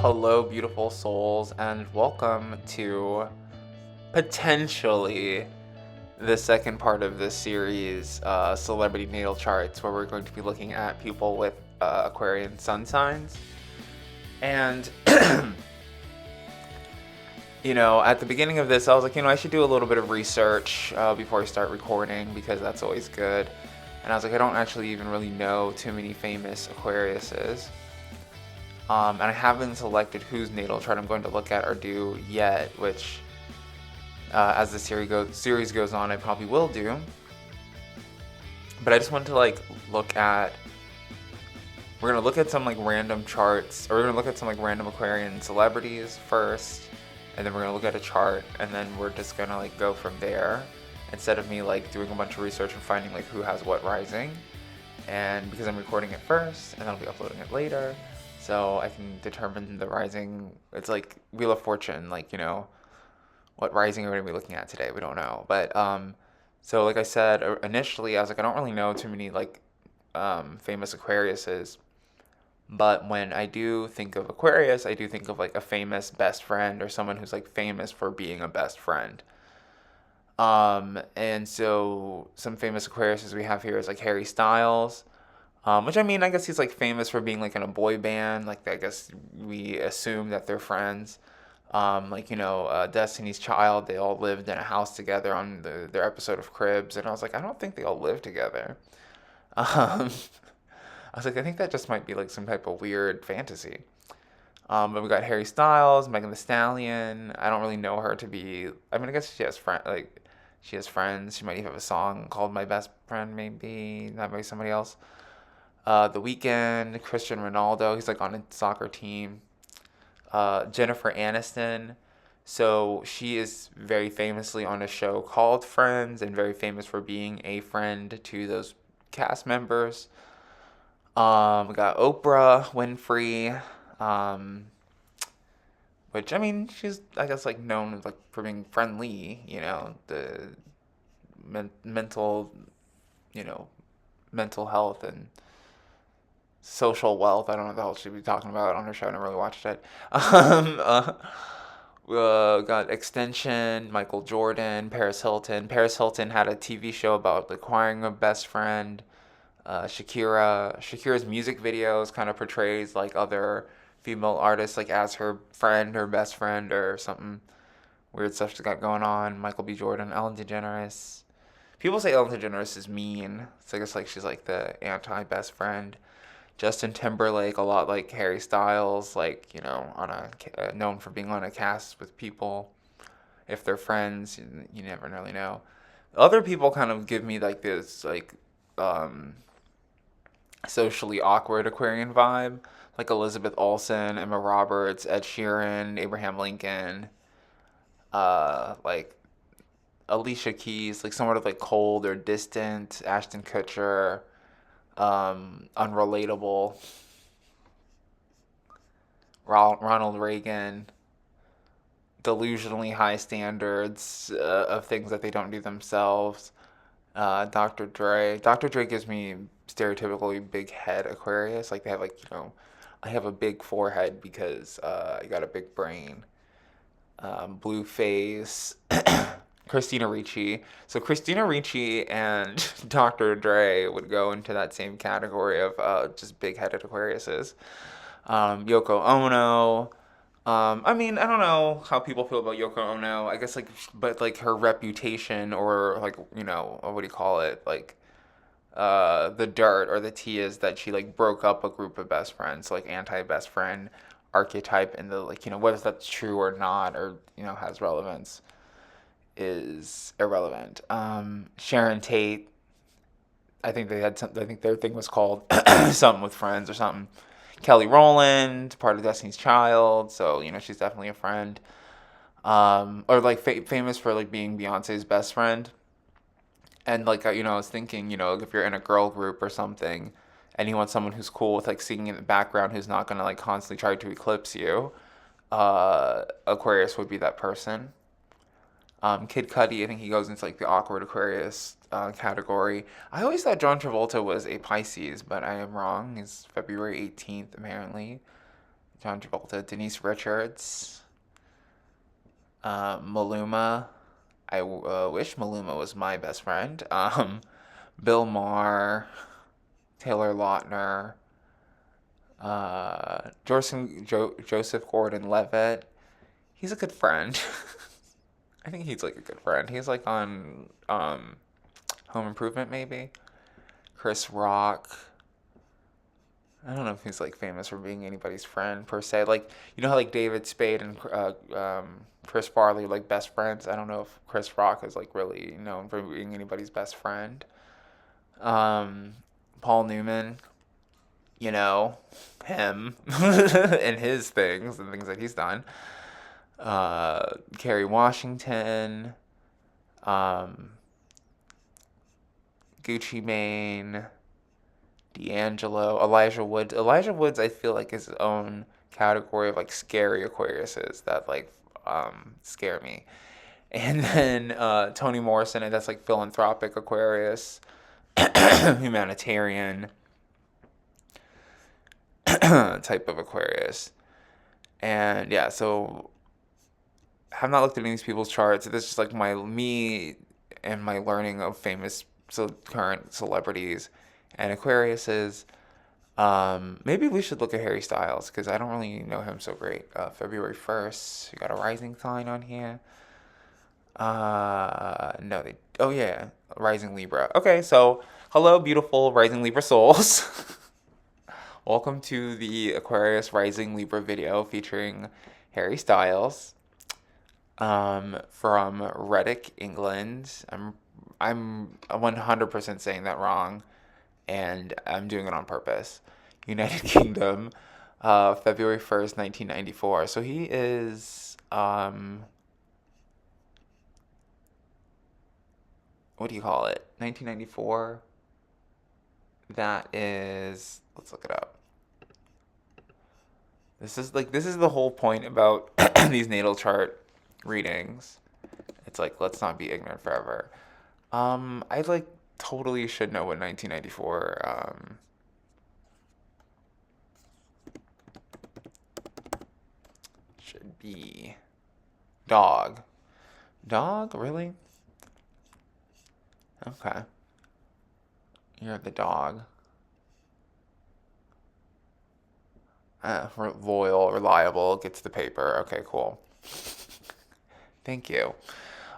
Hello, beautiful souls, and welcome to potentially the second part of this series, Celebrity Natal Charts, where we're going to be looking at people with Aquarian sun signs. And, at the beginning of this, I was like, I should do a little bit of research before I start recording because that's always good. And I was like, I don't actually even really know too many famous Aquariuses. And I haven't selected whose natal chart I'm going to look at or do yet, which, as the series goes on, I probably will do. But I just want to look at. We're gonna look at some random charts, or we're gonna look at some random Aquarian celebrities first, and then we're gonna look at a chart, and then we're just gonna go from there, instead of me doing a bunch of research and finding who has what rising. And because I'm recording it first, and I'll be uploading it later. So I can determine the rising. It's like Wheel of Fortune, what rising are we going to be looking at today? We don't know. But, so like I said, initially I was like, I don't really know too many, famous Aquariuses. But when I do think of Aquarius, I do think of, a famous best friend or someone who's, famous for being a best friend. And so some famous Aquariuses we have here is, Harry Styles. Which I guess he's famous for being in a boy band. I guess we assume that they're friends. Destiny's Child, they all lived in a house together on their episode of Cribs, and I was like, I don't think they all live together. I was like, I think that just might be some type of weird fantasy. But we got Harry Styles, Megan Thee Stallion. I don't really know her to be. I guess she has she has friends. She might even have a song called "My Best Friend," maybe not maybe somebody else. The Weeknd, Cristiano Ronaldo, he's on a soccer team. Jennifer Aniston, so she is very famously on a show called Friends and very famous for being a friend to those cast members. We got Oprah Winfrey, which she's I guess known for being friendly, the mental, mental health and social wealth. I don't know what the hell she'd be talking about on her show. I never really watched it. Got Extension, Michael Jordan, Paris Hilton. Paris Hilton had a TV show about acquiring a best friend. Shakira's music videos kind of portrays other female artists as her friend, her best friend, or something weird stuff she's got going on. Michael B. Jordan, Ellen DeGeneres. People say Ellen DeGeneres is mean, so I guess she's the anti-best friend. Justin Timberlake, a lot like Harry Styles, on known for being on a cast with people. If they're friends, you never really know. Other people kind of give me this socially awkward Aquarian vibe, like Elizabeth Olsen, Emma Roberts, Ed Sheeran, Abraham Lincoln, Alicia Keys, somewhat of cold or distant, Ashton Kutcher. Unrelatable. Ronald Reagan, delusionally high standards of things that they don't do themselves. Dr. Dre. Dr. Dre gives me stereotypically big head Aquarius. They have I have a big forehead because I got a big brain. Blue face. Christina Ricci. So Christina Ricci and Dr. Dre would go into that same category of just big-headed Aquariuses. Yoko Ono. I don't know how people feel about Yoko Ono. I guess but her reputation or what do you call it? The dirt or the tea is that she broke up a group of best friends, anti-best friend archetype, and the whether that's true or not or has relevance is irrelevant. Sharon Tate, I think they had something. I think their thing was called something with friends or something. Kelly Rowland, part of Destiny's Child, so she's definitely a friend. Or famous for being Beyonce's best friend. And I was thinking, if you're in a girl group or something, and you want someone who's cool with singing in the background, who's not gonna constantly try to eclipse you, Aquarius would be that person. Kid Cudi, I think he goes into the awkward Aquarius category. I always thought John Travolta was a Pisces, but I am wrong. He's February 18th, apparently. John Travolta, Denise Richards, Maluma. I wish Maluma was my best friend. Bill Maher, Taylor Lautner, Joseph Gordon-Levitt. He's a good friend. I think he's like a good friend. He's like on Home Improvement maybe. Chris Rock. I don't know if he's like famous for being anybody's friend per se. Like you know how like David Spade and Chris Farley are like best friends. I don't know if Chris Rock is like really known for being anybody's best friend. Um, Paul Newman, you know, him and his things and things that he's done. Kerry Washington, um, Gucci Mane, D'Angelo, Elijah Woods. Elijah Woods, I feel like is his own category of like scary Aquariuses that like scare me. And then Toni Morrison, and that's like philanthropic Aquarius, humanitarian type of Aquarius. And yeah, so I have not looked at any of these people's charts. This is just like me and my learning of famous current celebrities and Aquariuses. Maybe we should look at Harry Styles because I don't really know him so great. February 1st, you got a rising sign on here. No, oh yeah, rising Libra. Okay, so hello, beautiful rising Libra souls. Welcome to the Aquarius rising Libra video featuring Harry Styles, from Redditch, England. I'm 100% saying that wrong, and I'm doing it on purpose. United Kingdom, February 1st, 1994. So he is, what do you call it? 1994. That is, let's look it up. This is the whole point about these natal chart readings. It's like, let's not be ignorant forever. I like totally should know what 1994 should be. Dog. Dog? Really? Okay. You're the dog. Loyal, reliable, gets the paper. Okay, cool. Thank you.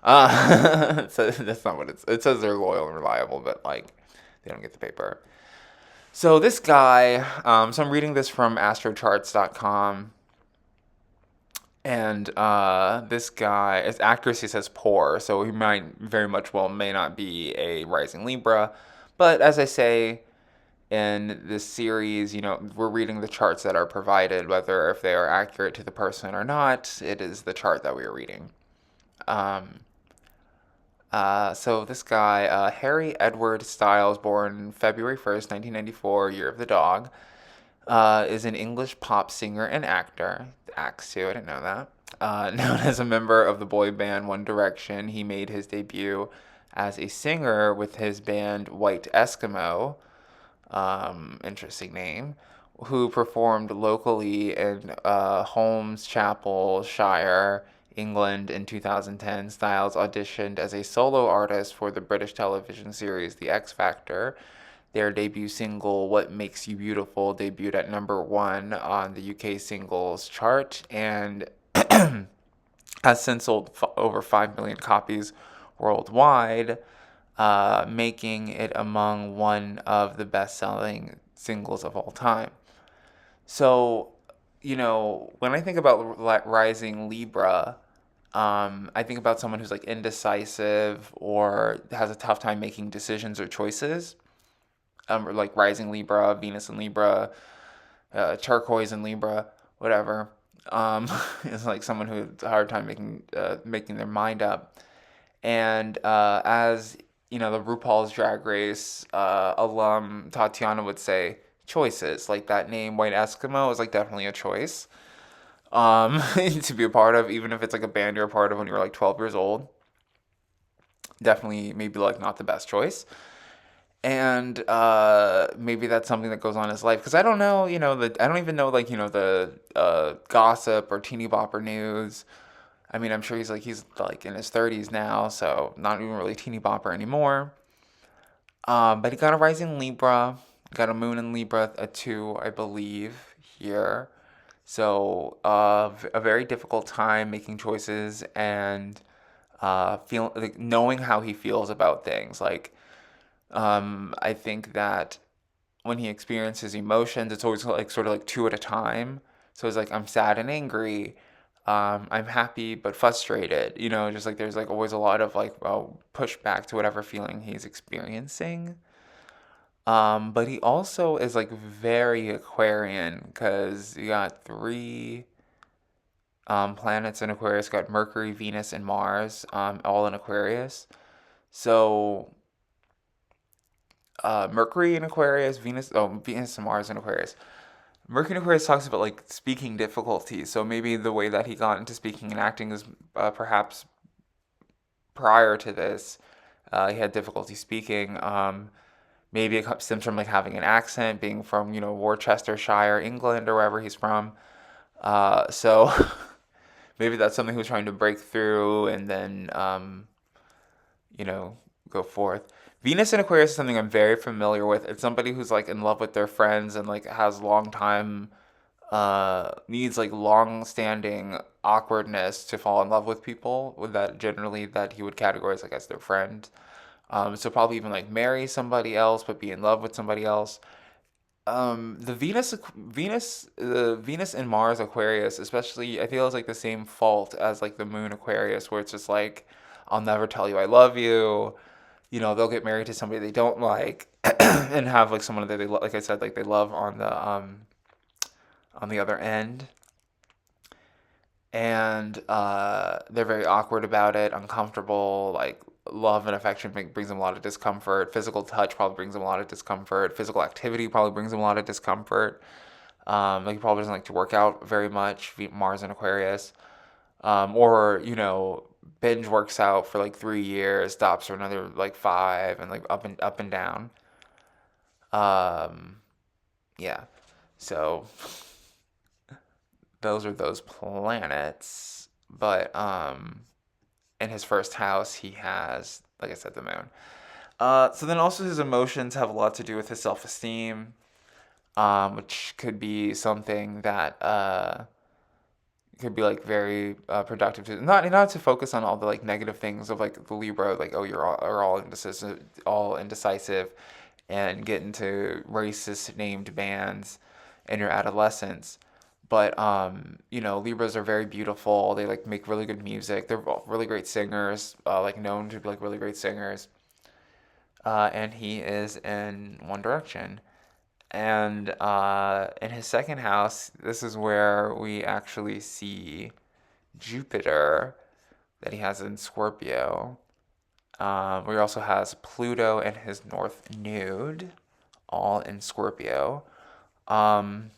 So that's not what it says. They're loyal and reliable, but like they don't get the paper. So this guy, so I'm reading this from astrocharts.com, and this guy, his accuracy says poor, so he might very much well may not be a rising Libra, but as I say in this series, we're reading the charts that are provided, whether if they are accurate to the person or not. It is the chart that we are reading. So this guy, Harry Edward Styles, born February 1st, 1994, year of the dog, is an English pop singer and actor. Acts too, I didn't know that. Known as a member of the boy band One Direction, he made his debut as a singer with his band White Eskimo, interesting name, who performed locally in Holmes Chapel, Shire, England in 2010. Styles auditioned as a solo artist for the British television series The X Factor. Their debut single, What Makes You Beautiful, debuted at #1 on the UK singles chart and has since sold over 5 million copies worldwide, making it among one of the best-selling singles of all time. So, when I think about rising Libra, I think about someone who's like indecisive or has a tough time making decisions or choices. Or like rising Libra, Venus in Libra, turquoise in Libra, whatever. It's like someone who has a hard time making their mind up. And as the RuPaul's Drag Race alum Tatiana would say, choices. Like that name, White Eskimo, is like definitely a choice to be a part of, even if it's like a band you're a part of when you're like 12 years old. Definitely, maybe like not the best choice. and maybe that's something that goes on in his life because I don't know, I don't even know like the gossip or teeny bopper news. I mean, I'm sure he's like in his 30s now, so not even really teeny bopper anymore. But he got a rising Libra, got a moon in Libra, a two, I believe, here. So a very difficult time making choices and feel like knowing how he feels about things. Like I think that when he experiences emotions, it's always like sort of like two at a time. So it's like I'm sad and angry. I'm happy but frustrated. Just like there's like always a lot of like pushback to whatever feeling he's experiencing. But he also is like very Aquarian because you got three planets in Aquarius. Got Mercury, Venus, and Mars, all in Aquarius. So Mercury in Aquarius, Venus and Mars in Aquarius. Mercury in Aquarius talks about like speaking difficulties. So maybe the way that he got into speaking and acting is perhaps prior to this, he had difficulty speaking. Maybe it stems from like having an accent, being from Worcestershire, England, or wherever he's from. So maybe that's something he was trying to break through and then you know go forth. Venus in Aquarius is something I'm very familiar with. It's somebody who's like in love with their friends and like has long time needs like long standing awkwardness to fall in love with people with that generally that he would categorize like as their friend. So probably even like marry somebody else but be in love with somebody else. The Venus and Mars Aquarius, especially, I feel is like the same fault as like the Moon Aquarius, where it's just like, I'll never tell you I love you. They'll get married to somebody they don't like, and have like someone that like I said, like they love on the other end, and they're very awkward about it, uncomfortable. Like love and affection brings them a lot of discomfort. Physical touch probably brings them a lot of discomfort. Physical activity probably brings them a lot of discomfort. Like he probably doesn't like to work out very much. Mars and Aquarius, or binge works out for like 3 years, stops for another like five, and like up and down. Um, yeah. So those are those planets. But in his first house, he has, like I said, the moon. So then also his emotions have a lot to do with his self esteem, which could be something that could be like very productive to not to focus on all the like negative things of like the Libra, like oh are all indecisive, and get into racist named bands in your adolescence. But Libras are very beautiful. They like make really good music. They're really great singers, like known to be like really great singers. And he is in One Direction. And in his second house, this is where we actually see Jupiter that he has in Scorpio. Where he also has Pluto and his North Node, all in Scorpio. Um,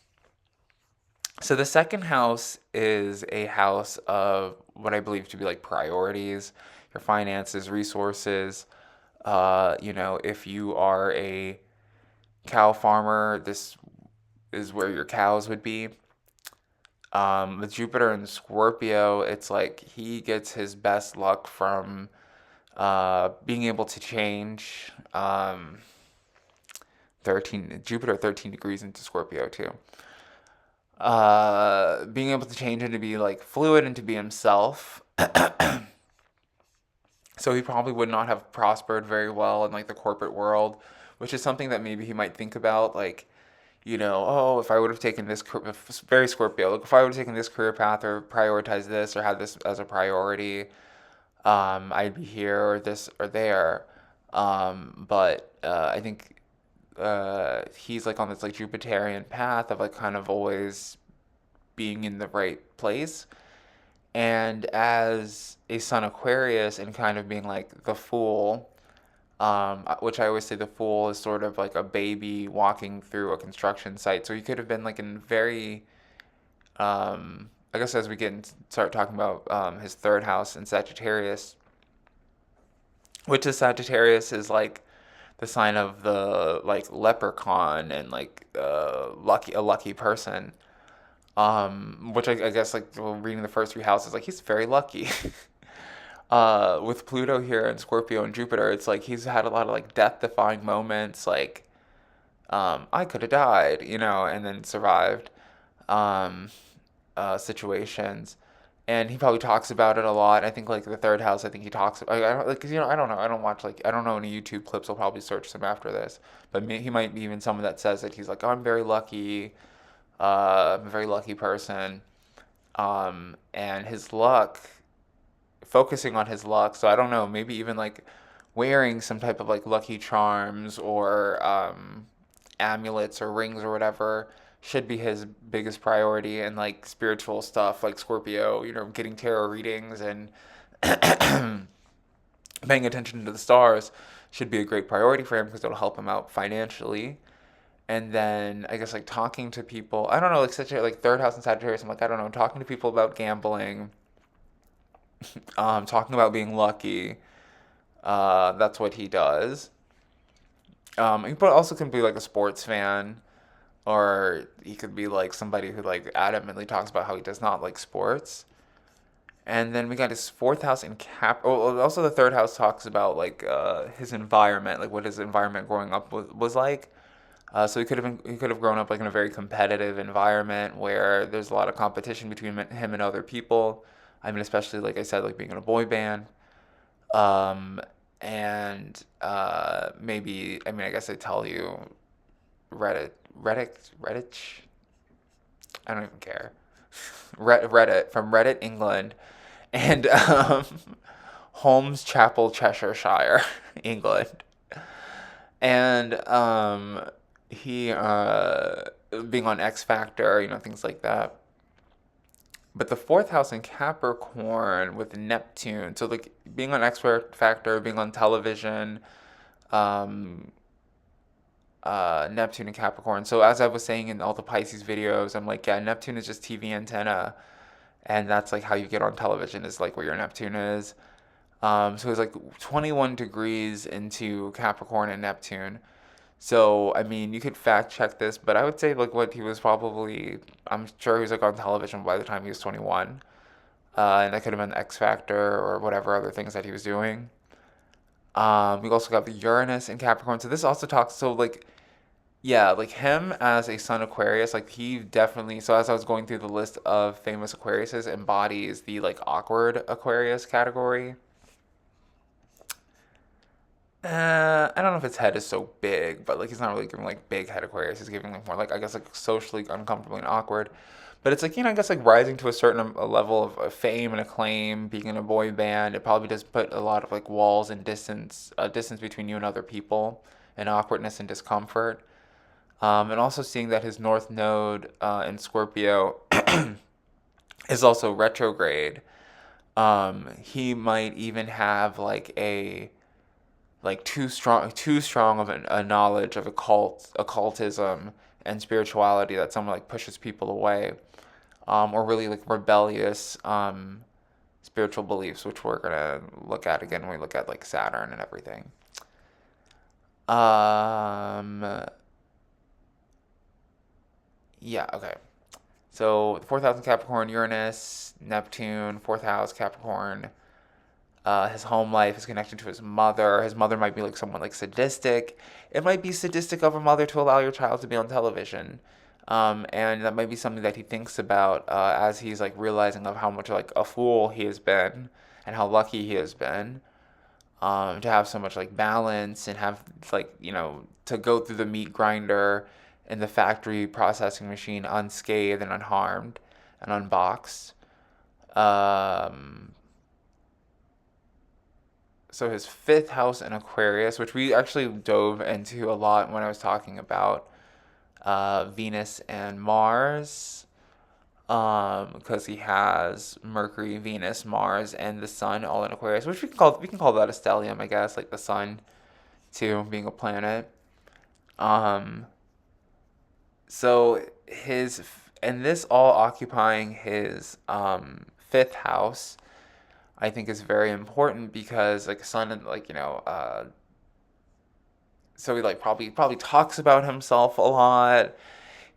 so the second house is a house of what I believe to be like priorities, your finances, resources. If you are a cow farmer, this is where your cows would be. With Jupiter and Scorpio, it's like he gets his best luck from being able to change. 13 degrees into Scorpio too. Being able to change and to be like fluid and to be himself. So he probably would not have prospered very well in like the corporate world, which is something that maybe he might think about, like, oh, if I would have taken this, very Scorpio, like if I would have taken this career path or prioritized this or had this as a priority, I'd be here or this or there. But I think he's like on this like Jupiterian path of like kind of always being in the right place. And as a Sun Aquarius and kind of being like the fool, which I always say the fool is sort of like a baby walking through a construction site. So he could have been like in very, I guess as we start talking about his third house in Sagittarius, which is Sagittarius is like the sign of the like leprechaun and like a lucky person. Which I guess like well, reading the first three houses, like he's very lucky. With Pluto here and Scorpio and Jupiter, it's like he's had a lot of like death-defying moments, like I could have died, and then survived um, situations. And he probably talks about it a lot. I think like the third house, I think he talks. I don't like 'cause, I don't know. I don't watch like I don't know any YouTube clips. I'll probably search some after this. But he might be even someone that says that he's like, oh, I'm very lucky. I'm a very lucky person. And his luck, focusing on his luck. So I don't know. Maybe even like wearing some type of like lucky charms or amulets or rings or whatever should be his biggest priority, and like spiritual stuff like Scorpio, getting tarot readings and paying attention to the stars should be a great priority for him because it'll help him out financially. And then I guess like talking to people, I don't know, like such a like third house in Sagittarius, I'm like, I don't know, talking to people about gambling, talking about being lucky. That's what he does. He also can be like a sports fan, or he could be like somebody who like adamantly talks about how he does not like sports. And then we got his fourth house in Cap. Oh, also the third house talks about like his environment, like what his environment growing up was like. So he could have grown up like in a very competitive environment where there's a lot of competition between him and other people. I mean, especially like I said, like being in a boy band. Um, and maybe I mean I guess I tell you Reddit. I don't even care. Reddit from Reddit England and Holmes Chapel, Cheshire, England, and he being on X Factor, things like that. But the fourth house in Capricorn with Neptune, so like being on X Factor, being on television, um, Neptune and Capricorn. So as I was saying in all the Pisces videos, I'm like, yeah, Neptune is just TV antenna, and that's like how you get on television is like where your Neptune is. So it's like 21 degrees into Capricorn and Neptune. So I mean, you could fact check this, but I would say like what he was probably, I'm sure he was like on television by the time he was 21. And that could have been X Factor or whatever other things that he was doing. We also got the Uranus in Capricorn. So this also talks, so like yeah, like him as a Sun Aquarius, like he definitely. So as I was going through the list of famous Aquariuses, embodies the like awkward Aquarius category. I don't know if his head is so big, but like he's not really giving like big head Aquarius. He's giving like more like I guess like socially uncomfortable and awkward. But it's like I guess like rising to a certain a level of fame and acclaim, being in a boy band, it probably does put a lot of like walls and distance between you and other people, and awkwardness and discomfort. And also seeing that his North Node in Scorpio is also retrograde. He might even have like a like too strong of a knowledge of occultism and spirituality that someone like pushes people away, or really like rebellious spiritual beliefs, which we're gonna look at again when we look at like Saturn and everything. Um, yeah, okay. So the fourth house in Capricorn, Uranus, Neptune, fourth house, Capricorn. His home life, his connection to his mother. His mother might be like someone like sadistic. It might be sadistic of a mother to allow your child to be on television. And that might be something that he thinks about as he's like realizing of how much like a fool he has been and how lucky he has been to have so much like balance and have like to go through the meat grinder and the factory processing machine unscathed and unharmed and unboxed. Um, so his fifth house in Aquarius, which we actually dove into a lot when I was talking about Venus and Mars, because he has Mercury, Venus, Mars, and the Sun all in Aquarius, which we can call that a stellium, I guess, like the Sun too being a planet. Um, so his and this all occupying his fifth house, I think is very important because like Sun and like so he like probably talks about himself a lot.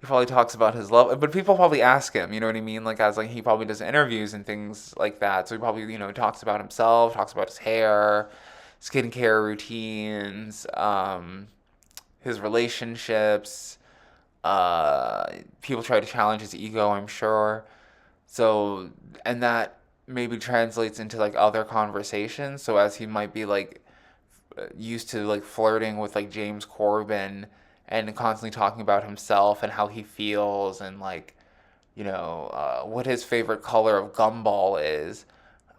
He probably talks about his love, but people probably ask him, you know what I mean? Like as like he probably does interviews and things like that. So he probably, talks about himself, talks about his hair, skincare routines, his relationships. People try to challenge his ego, I'm sure. So, and that maybe translates into like other conversations. So as he might be like used to like flirting with like James Corbin and constantly talking about himself and how he feels and like what his favorite color of gumball is.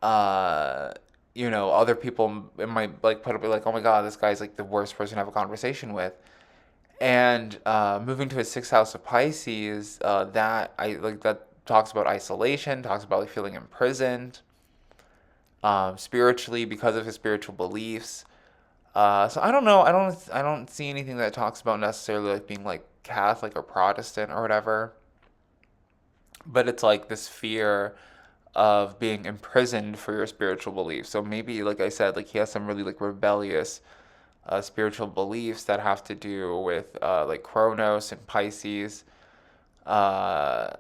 Uh, other people it might like put up like, oh my god, this guy's like the worst person to have a conversation with. And moving to his sixth house of Pisces, that talks about isolation, talks about like feeling imprisoned spiritually because of his spiritual beliefs. So I don't know. I don't see anything that talks about necessarily like being like Catholic or Protestant or whatever. But it's like this fear of being imprisoned for your spiritual beliefs. So maybe, like I said, like he has some really like rebellious spiritual beliefs that have to do with like Kronos and Pisces, uh,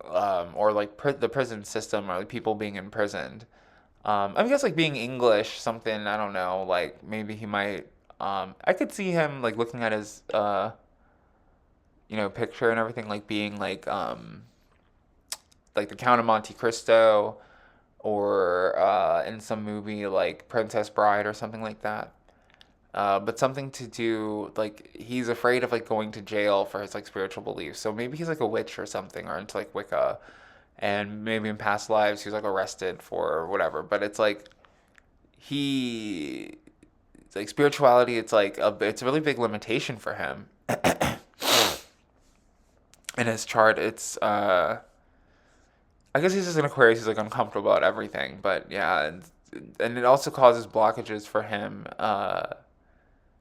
or like the prison system or like people being imprisoned. I guess like being English, something I don't know. Like maybe he might. I could see him like looking at his picture and everything, like being like the Count of Monte Cristo, or in some movie like Princess Bride or something like that. But something to do like he's afraid of like going to jail for his like spiritual beliefs. So maybe he's like a witch or something, or into like Wicca, and maybe in past lives he was like arrested for whatever. But it's like he like spirituality. It's a really big limitation for him. In his chart, it's I guess he's just an Aquarius. He's like uncomfortable about everything, but yeah, and it also causes blockages for him.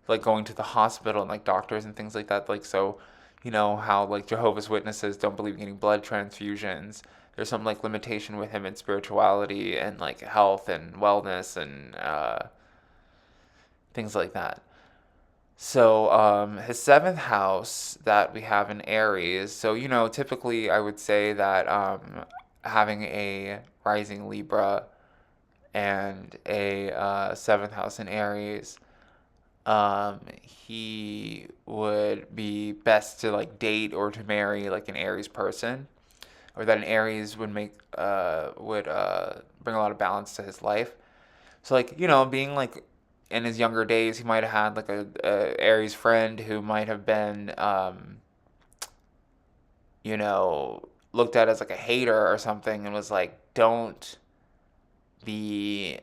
Like going to the hospital and like doctors and things like that. Like so, how like Jehovah's Witnesses don't believe in getting blood transfusions. There's some like limitation with him in spirituality and like health and wellness and things like that. So his seventh house that we have in Aries. So typically I would say that having a rising Libra and a seventh house in Aries, he would be best to like date or to marry like an Aries person, or that an Aries would bring a lot of balance to his life. So like being like in his younger days, he might have had like a Aries friend who might have been you know looked at as like a hater or something, and was like, don't be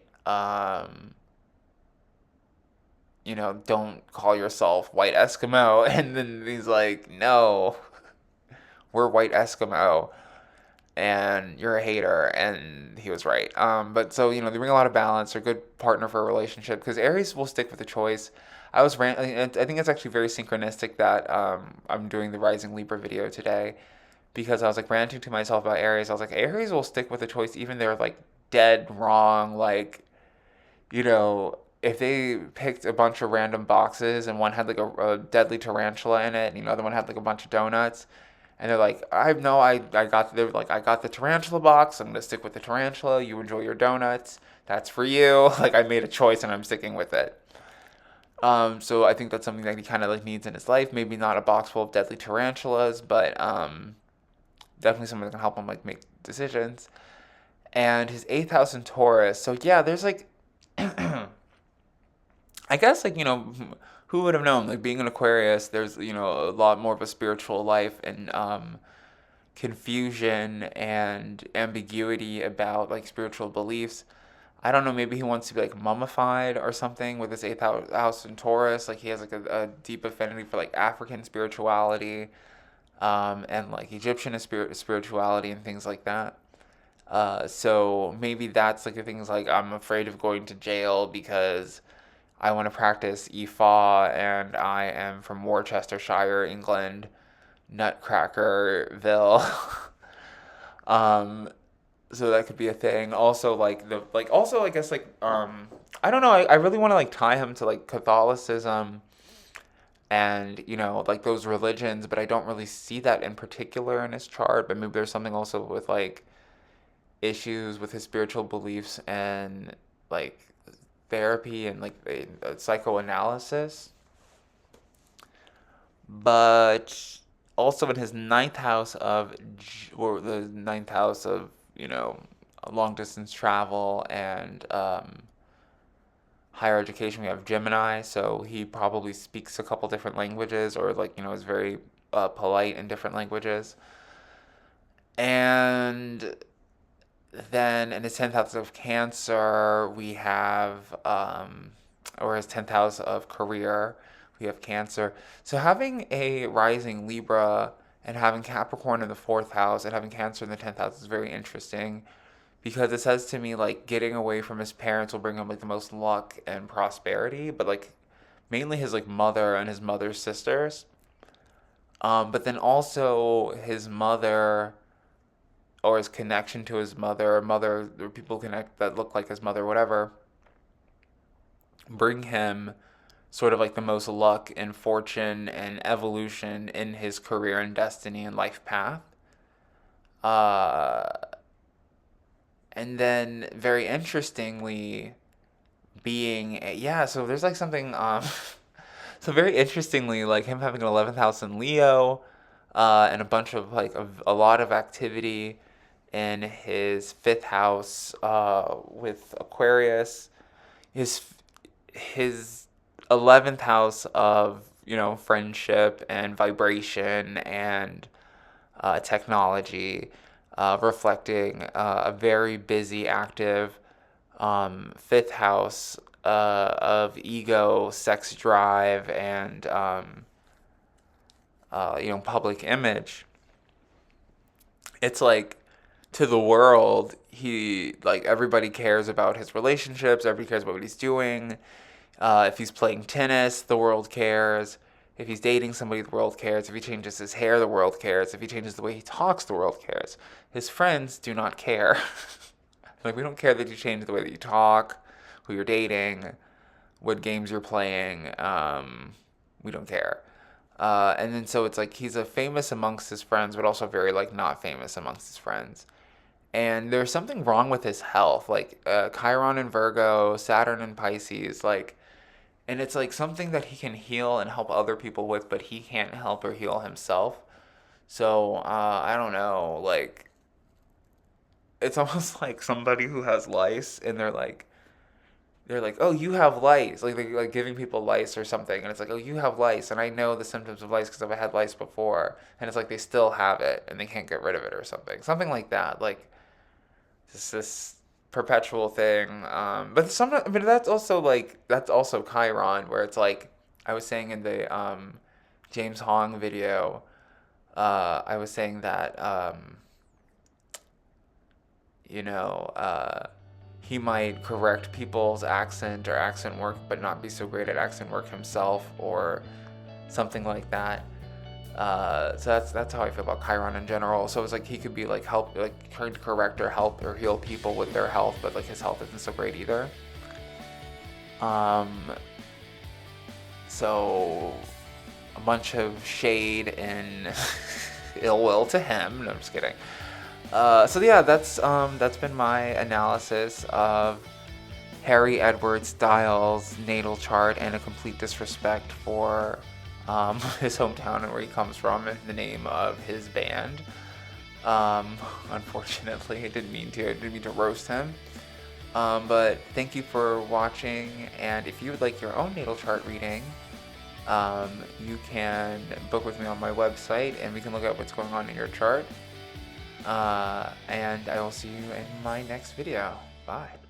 don't call yourself white Eskimo. And then he's like, no, we're white Eskimo and you're a hater. And he was right. But so, they bring a lot of balance. They're a good partner for a relationship because Aries will stick with the choice. I think it's actually very synchronistic that I'm doing the Rising Libra video today, because I was like ranting to myself about Aries. I was like, Aries will stick with the choice even they're like dead wrong. Like, if they picked a bunch of random boxes and one had like a deadly tarantula in it, and the other one had like a bunch of donuts, and they're like, they're like, I got the tarantula box. I'm gonna stick with the tarantula. You enjoy your donuts. That's for you. Like I made a choice and I'm sticking with it. So I think that's something that he kind of like needs in his life. Maybe not a box full of deadly tarantulas, but definitely something that can help him like make decisions. And his eighth house in Taurus. So yeah, there's like I guess like who would have known, like being an Aquarius, there's a lot more of a spiritual life and confusion and ambiguity about like spiritual beliefs. I don't know, maybe he wants to be like mummified or something with his eighth house in Taurus. Like he has like a deep affinity for like African spirituality, and like Egyptian spirituality and things like that. So maybe that's like the things like, I'm afraid of going to jail because I want to practice Ifa and I am from Worcestershire, England, Nutcrackerville. um, so that could be a thing. Also, also I guess like I don't know. I really want to like tie him to like Catholicism, and like those religions, but I don't really see that in particular in his chart. But maybe there's something also with like issues with his spiritual beliefs and like therapy and like psychoanalysis. But also in his ninth house of, or the ninth house of, long distance travel and higher education, we have Gemini. So he probably speaks a couple different languages, or like, is very polite in different languages. And then in his 10th house of Cancer, we have, or his 10th house of career, we have Cancer. So having a rising Libra and having Capricorn in the 4th house and having Cancer in the 10th house is very interesting, because it says to me like getting away from his parents will bring him like the most luck and prosperity, but like mainly his like mother and his mother's sisters. But then also his mother, or his connection to his mother, or people connect that look like his mother, whatever, bring him sort of like the most luck and fortune and evolution in his career and destiny and life path. Uh, and then very interestingly, so there's like something, so very interestingly, like him having an 11th house in Leo, and a bunch of like a lot of activity in his 5th house with Aquarius, his 11th house of friendship and vibration and technology, reflecting a very busy, active 5th house of ego, sex drive, and public image. It's like, to the world, he like everybody cares about his relationships. Everybody cares about what he's doing. If he's playing tennis, the world cares. If he's dating somebody, the world cares. If he changes his hair, the world cares. If he changes the way he talks, the world cares. His friends do not care. Like, we don't care that you change the way that you talk, who you're dating, what games you're playing. We don't care. And then so it's like he's a famous amongst his friends, but also very like not famous amongst his friends. And there's something wrong with his health, like Chiron in Virgo, Saturn in Pisces, like, and it's like something that he can heal and help other people with, but he can't help or heal himself. So I don't know, like, it's almost like somebody who has lice, and they're like, oh, you have lice, like they're like giving people lice or something, and it's like, oh, you have lice, and I know the symptoms of lice because I've had lice before, and it's like they still have it and they can't get rid of it or something like that, like this perpetual thing. But that's also Chiron, where it's like I was saying in the James Hong video. I was saying that you know he might correct people's accent or accent work, but not be so great at accent work himself, or something like that. So that's how I feel about Chiron in general. So it's like he could be like trying to correct or help or heal people with their health, but like his health isn't so great either. Um, so a bunch of shade and ill will to him. No, I'm just kidding. So yeah, that's been my analysis of Harry Edward Styles' natal chart, and a complete disrespect for his hometown and where he comes from and the name of his band. Unfortunately, I didn't mean to roast him. But thank you for watching, and if you would like your own natal chart reading, you can book with me on my website, and we can look at what's going on in your chart. And I will see you in my next video. Bye.